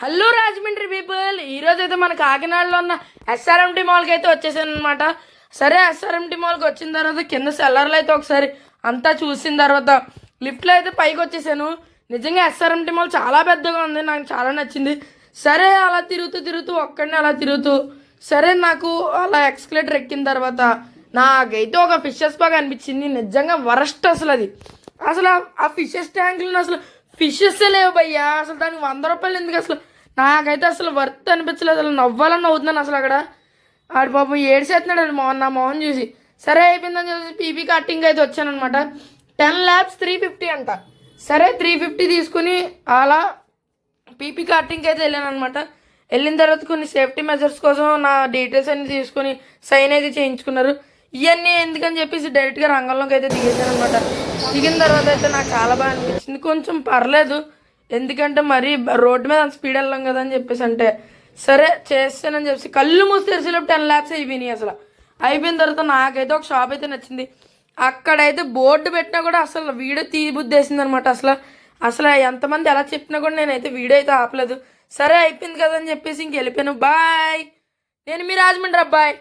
Hello Rajahmundry people, ఈరోజు అయితే మన కాకినాడలో ఉన్న ఎస్ఆర్ఎంటీ మాల్కి అయితే వచ్చేసాను అనమాట. సరే, ఎస్ఆర్ఎంటీ మాల్కి వచ్చిన తర్వాత కింద సెల్లర్లు అయితే ఒకసారి అంతా చూసిన తర్వాత లిఫ్ట్లో అయితే పైకి వచ్చేసాను. నిజంగా ఎస్ఆర్ఎంటీ మాల్ చాలా పెద్దగా ఉంది, నాకు చాలా నచ్చింది. సరే, అలా తిరుగుతూ ఒక్కడిని అలా తిరుగుతూ సరే నాకు అలా ఎక్స్కలేటర్ ఎక్కిన తర్వాత నాకైతే ఒక ఫిషెస్ బాగా అనిపించింది. నిజంగా వరస్ట్ అసలు ఆ ఫిషెస్ ట్యాంకులను అసలు ఫిషెస్ లేవు భయ్యా. అసలు దానికి 100 రూపాయలు ఎందుకు? అసలు నాకైతే అసలు వర్త్ అనిపించలేదు. అసలు నవ్వాలని నవ్వుతున్నాను అసలు అక్కడ. ఆడు పాపం ఏడ్చేస్తున్నాడు నా మొహం చూసి. సరే అయిపోయిందని చూసి పీపీ కట్టింగ్ అయితే వచ్చానమాట. 10 lakhs 350 అంట. సరే 350 తీసుకుని అలా పీపీ కట్టింగ్కి అయితే వెళ్ళాను అనమాట. వెళ్ళిన తర్వాత కొన్ని సేఫ్టీ మెజర్స్ కోసం నా డీటెయిల్స్ అన్ని తీసుకుని సైన్ అయితే చేయించుకున్నారు. ఇవన్నీ ఎందుకని చెప్పేసి డైరెక్ట్గా రంగంలోకి అయితే దిగేసాను అనమాట. దిగిన తర్వాత అయితే నాకు చాలా బాగా అనిపించింది. కొంచెం పర్లేదు, ఎందుకంటే మరీ రోడ్డు మీద అంత స్పీడ్ వెళ్ళాం కదా అని చెప్పేసి. అంటే సరే చేస్తానని చెప్పేసి కళ్ళు మూసి తెరిచేలోపు 10 lakhs అయిపోయినాయి. అసలు అయిపోయిన తర్వాత నాకైతే ఒక షాప్ అయితే నచ్చింది. అక్కడైతే బోర్డు పెట్టినా కూడా అసలు వీడియో తీయబుద్ధి వేసింది అనమాట. అసలు ఎంతమంది ఎలా చెప్పినా కూడా నేనైతే వీడియో అయితే ఆపలేదు. సరే అయిపోయింది కదా అని చెప్పేసి ఇంక వెళ్ళిపోయాను. బాయ్, నేను మీ రాజమండ్రి అబ్బాయి.